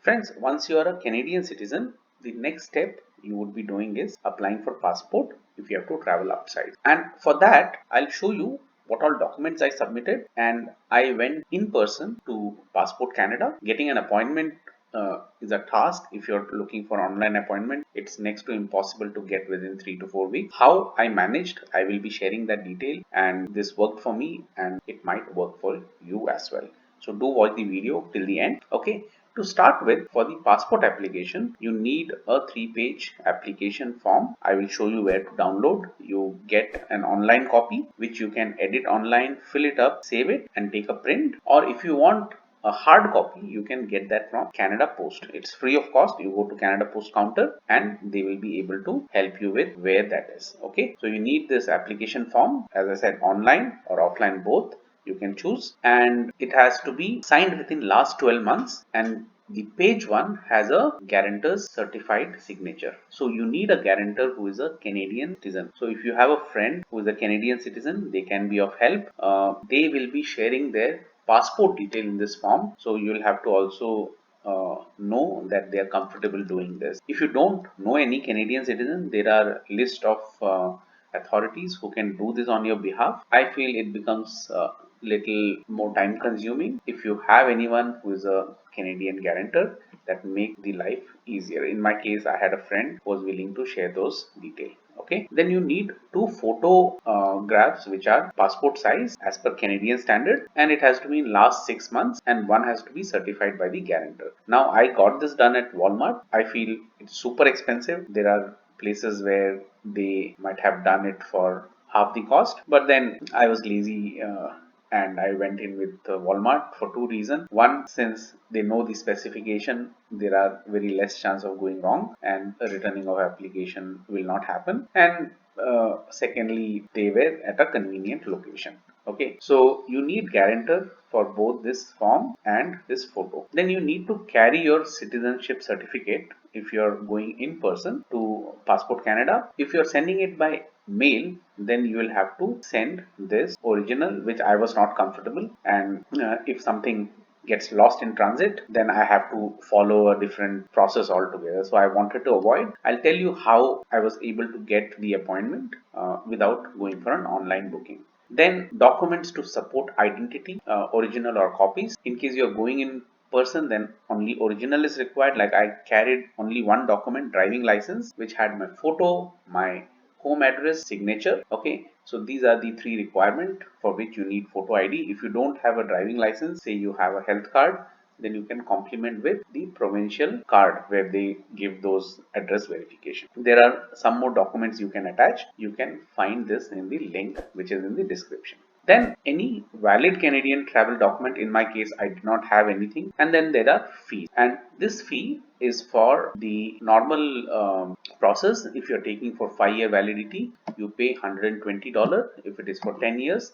Friends, once you are a Canadian citizen, the next step you would be doing is applying for passport if you have to travel outside. And for that, I'll show you what all documents I submitted, and I went in person to Passport Canada. Getting an appointment is a task. If you're looking for online appointment, it's next to impossible to get within 3 to 4 weeks. How I managed, I will be sharing that detail, and this worked for me and it might work for you as well. So do watch the video till the end. Okay, to start with, for the passport application, you need a 3-page application form. I will show you where to download. You get an online copy which you can edit online, fill it up, save it and take a print. Or if you want a hard copy, you can get that from Canada Post. It's free of cost. You go to Canada Post counter and they will be able to help you with where that is. Okay, so you need this application form, as I said, online or offline, both you can choose, and it has to be signed within last 12 months, and the page one has a guarantor's certified signature. So you need a guarantor who is a Canadian citizen. So if you have a friend who is a Canadian citizen, they can be of help. They will be sharing their passport detail in this form, so you will have to also know that they are comfortable doing this. If you don't know any Canadian citizen, there are list of authorities who can do this on your behalf. I feel it becomes little more time consuming. If you have anyone who is a Canadian guarantor, that make the life easier. In my case, I had a friend who was willing to share those details. Okay, then you need two photographs which are passport size as per Canadian standard, and it has to be in last 6 months, and one has to be certified by the guarantor. Now I got this done at Walmart. I feel it's super expensive. There are places where they might have done it for half the cost, but then I was lazy and I went in with Walmart for two reasons. One, since they know the specification, there are very less chance of going wrong and a returning of application will not happen. And secondly, they were at a convenient location. Okay, so you need guarantor for both this form and this photo. Then you need to carry your citizenship certificate if you're going in person to Passport Canada. If you're sending it by mail, then you will have to send this original, which I was not comfortable, and if something gets lost in transit, then I have to follow a different process altogether. So I wanted to avoid. I'll tell you how I was able to get the appointment without going for an online booking. Then documents to support identity, original or copies. In case you're going in person, then only original is required. Like I carried only one document, driving license, which had my photo, my home address, signature. Okay, so these are the three requirements for which you need photo ID. If you don't have a driving license, say you have a health card, then you can complement with the provincial card where they give those address verification. There are some more documents you can attach. You can find this in the link which is in the description. Then any valid Canadian travel document. In my case, I did not have anything. And then there are fees, and this fee is for the normal process. If you're taking for 5-year validity, you pay $120. If it is for 10 years,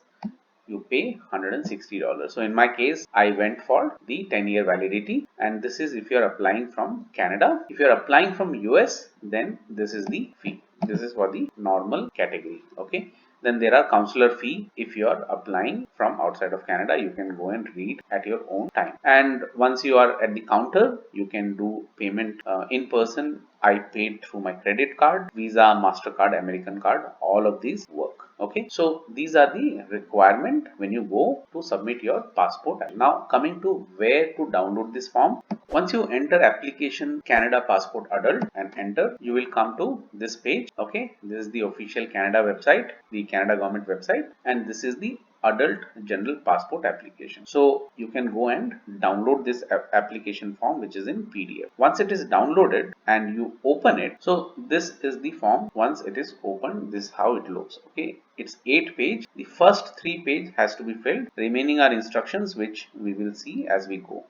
you pay $160. So in my case, I went for the 10-year validity, and this is if you're applying from Canada. If you're applying from US, then this is the fee. This is for the normal category. Okay, then there are counselor fee. If you are applying from outside of Canada, you can go and read at your own time. And once you are at the counter, you can do payment in person. I paid through my credit card, Visa, MasterCard, American card. All of these work. Okay, so these are the requirement when you go to submit your passport. Now coming to where to download this form. Once you enter application Canada Passport Adult and enter, you will come to this page. Okay, this is the official Canada website, the Canada government website, and this is the adult general passport application. So you can go and download this application form, which is in PDF. Once it is downloaded and you open it, so this is the form. Once it is opened, this is how it looks. Okay, it's 8 page. The first 3 page has to be filled. Remaining are instructions which we will see as we go.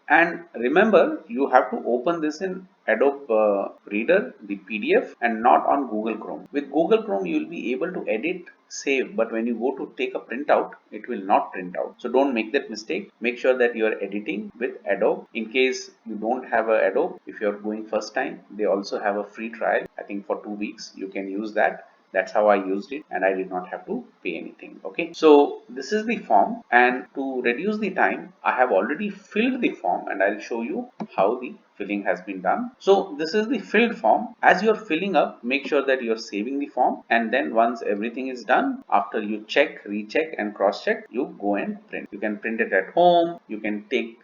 And remember, you have to open this in Adobe Reader, the PDF, and not on Google Chrome. With Google Chrome, you will be able to edit, save, but when you go to take a printout, it will not print out. So don't make that mistake. Make sure that you are editing with Adobe. In case you don't have a Adobe, if you are going first time, they also have a free trial. I think for 2 weeks, you can use that. That's how I used it, and I did not have to pay anything. Okay, so this is the form, and to reduce the time, I have already filled the form, and I'll show you how the filling has been done. So this is the filled form. As you're filling up, make sure that you're saving the form, and then once everything is done, after you check, recheck and cross check, you go and print. You can print it at home, you can take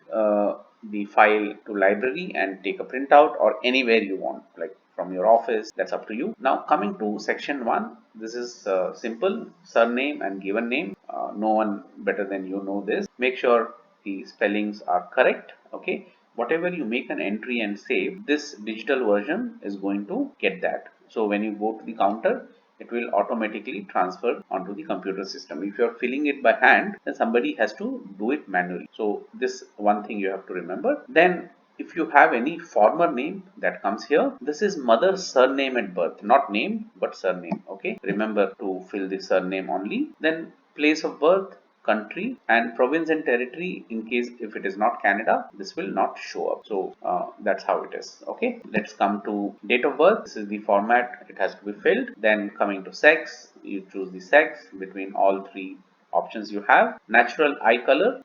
the file to library and take a printout, or anywhere you want, like from your office. That's up to you. Now coming to section 1, this is simple, surname and given name. No one better than you know this. Make sure the spellings are correct. Okay, whatever you make an entry and save, this digital version is going to get that. So when you go to the counter, it will automatically transfer onto the computer system. If you're filling it by hand, then somebody has to do it manually. So this one thing you have to remember. Then if you have any former name that comes here, this is mother's surname at birth, not name but surname. Okay, remember to fill the surname only. Then place of birth, country, and province and territory. In case if it is not Canada, this will not show up. So that's how it is. Okay, let's come to date of birth. This is the format it has to be filled. Then coming to sex, you choose the sex between all three options you have. Natural eye color,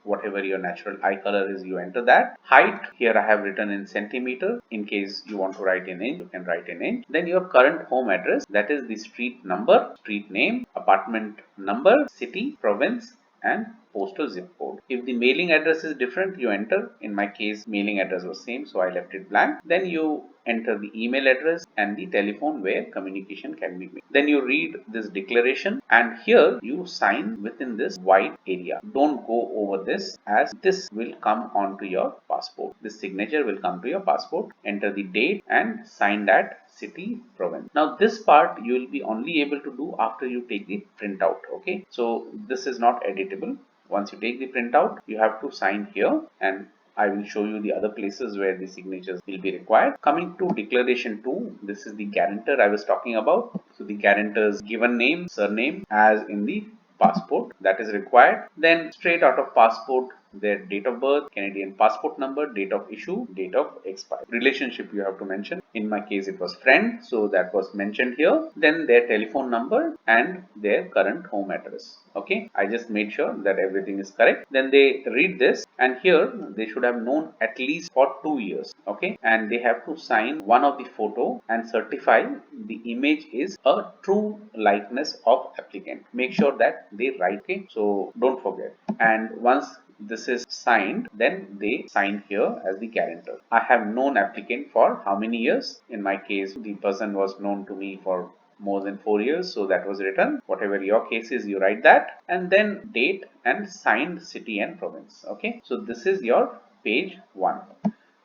whatever your natural eye color is, you enter that. Height, here I have written in centimeter. In case you want to write in inch, you can write in inch. Then your current home address, that is the street number, street name, apartment number, city, province, and postal zip code. If the mailing address is different, you enter. In my case, mailing address was same, so I left it blank. Then you enter the email address and the telephone where communication can be made. Then you read this declaration, and here you sign within this white area. Don't go over this, as this will come onto your passport. This signature will come to your passport. Enter the date and sign that, city, province. Now this part you will be only able to do after you take the printout. Okay, so this is not editable. Once you take the printout, you have to sign here, and I will show you the other places where the signatures will be required. Coming to declaration 2, this is the guarantor I was talking about. So the guarantor's given name, surname as in the passport, that is required. Then straight out of passport, their date of birth, Canadian passport number, date of issue, date of expire. Relationship you have to mention. In my case it was friend, so that was mentioned here. Then their telephone number and their current home address. Okay, I just made sure that everything is correct. Then they read this, and here they should have known at least for 2 years. Okay, and they have to sign one of the photo and certify the image is a true likeness of applicant. Make sure that they write. Okay, so don't forget. And once this is signed, then they sign here as the guarantor. I have known applicant for how many years? In my case, the person was known to me for more than 4 years, so that was written. Whatever your case is, you write that, and then date and signed city and province. Okay, so this is your page 1.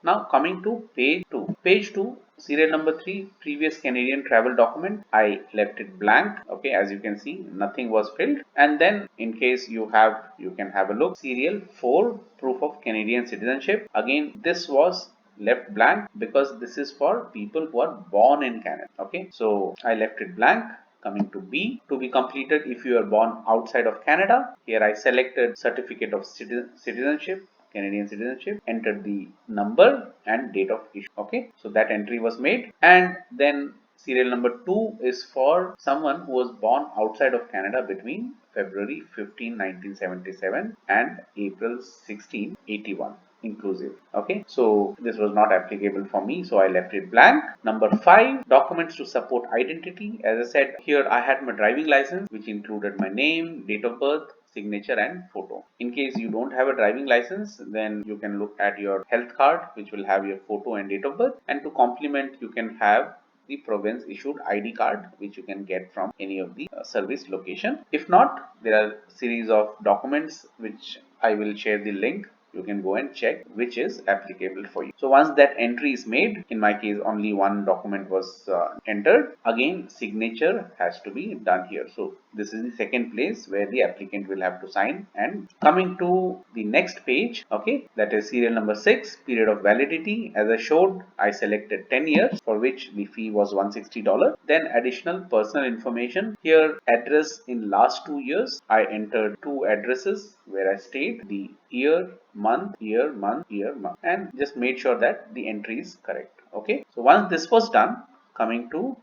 Now coming to page 2. Page 2, serial number 3, previous Canadian travel document. I left it blank. Okay, as you can see, nothing was filled. And then in case you have, you can have a look. Serial 4, proof of Canadian citizenship. Again, this was left blank because this is for people who are born in Canada. Okay, so I left it blank. Coming to B, to be completed if you are born outside of Canada. Here I selected certificate of citizenship, Canadian citizenship, entered the number and date of issue. Okay, so that entry was made. And then serial number 2 is for someone who was born outside of Canada between February 15, 1977 and April 16, 81 inclusive. Okay, so this was not applicable for me, so I left it blank. Number 5, documents to support identity. As I said, here I had my driving license, which included my name, date of birth, signature and photo. In case you don't have a driving license, then you can look at your health card, which will have your photo and date of birth, and to complement you can have the province issued ID card, which you can get from any of the service location. If not, there are series of documents which I will share the link. You can go and check which is applicable for you. So once that entry is made, in my case only one document was entered. Again, signature has to be done here. So this is the second place where the applicant will have to sign. And coming to the next page, okay, that is serial number 6, period of validity. As I showed, I selected 10 years for which the fee was $160. Then additional personal information. Here address in last 2 years. I entered 2 addresses where I stayed, the year, month, year, month, year, month, and just made sure that the entry is correct. Okay, so once this was done, coming to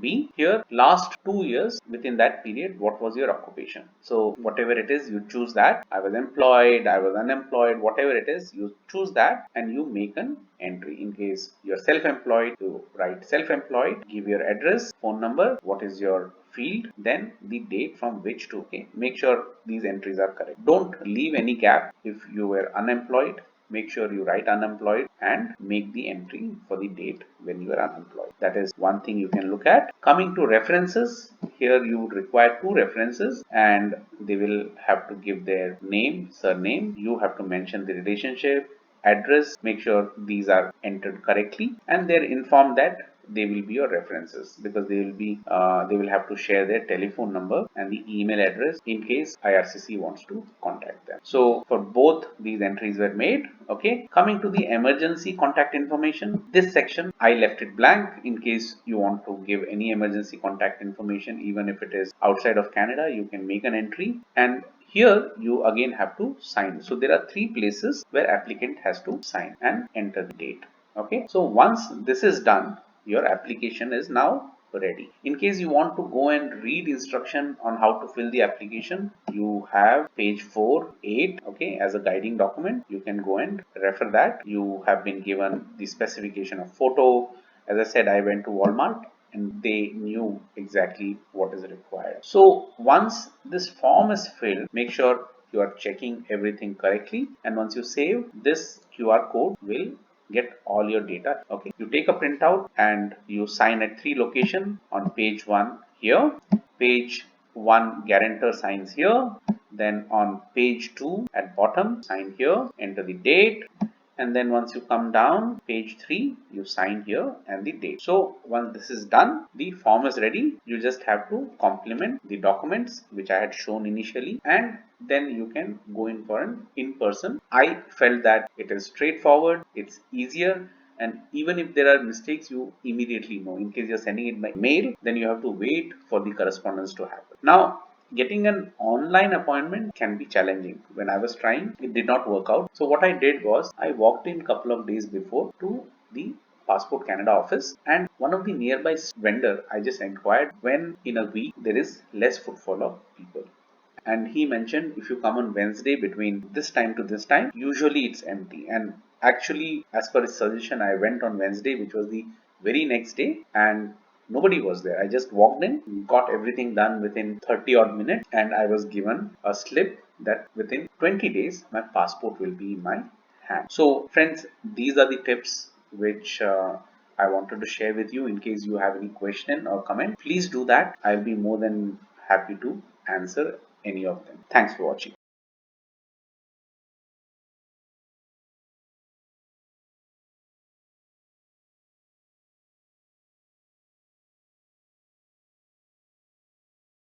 B, here last 2 years, within that period, what was your occupation? So whatever it is, you choose that. I was employed, I was unemployed, whatever it is, you choose that and you make an entry. In case you're self-employed, you write self-employed, give your address, phone number, what is your field, then the date from which to. Okay, make sure these entries are correct. Don't leave any gap. If you were unemployed, make sure you write unemployed and make the entry for the date when you are unemployed. That is one thing you can look at. Coming to references, here you would require two references and they will have to give their name, surname. You have to mention the relationship, address, make sure these are entered correctly, and they're informed that they will be your references because they will have to share their telephone number and the email address in case IRCC wants to contact them. So for both these entries were made. Okay, coming to the emergency contact information, this section I left it blank in case you want to give any emergency contact information. Even if it is outside of Canada, you can make an entry, and here you again have to sign. So there are three places where applicant has to sign and enter the date. Okay, so once this is done, your application is now ready. In case you want to go and read instruction on how to fill the application, you have page 4.8, okay, as a guiding document. You can go and refer that. You have been given the specification of photo. As I said, I went to Walmart and they knew exactly what is required. So once this form is filled, make sure you are checking everything correctly, and once you save, this QR code will get all your data. Okay, you take a printout and you sign at 3 locations. On page 1 here, page 1 guarantor signs here, then on page 2 at bottom sign here, enter the date, and then once you come down page 3 you sign here and the date. So once this is done, the form is ready. You just have to complement the documents which I had shown initially, and then you can go in for an in-person. I felt that it is straightforward, it's easier, and even if there are mistakes, you immediately know. In case you're sending it by mail, then you have to wait for the correspondence to happen. Now getting an online appointment can be challenging. When I was trying, it did not work out. So what I did was I walked in a couple of days before to the Passport Canada office, and one of the nearby vendor, I just inquired when in a week there is less footfall of people, and he mentioned if you come on Wednesday between this time to this time, usually it's empty. And actually, as per his suggestion, I went on Wednesday, which was the very next day, and nobody was there. I just walked in, got everything done within 30 odd minutes, and I was given a slip that within 20 days my passport will be in my hand. So friends, these are the tips which I wanted to share with you. In case you have any question or comment, please do that. I'll be more than happy to answer any of them. Thanks for watching.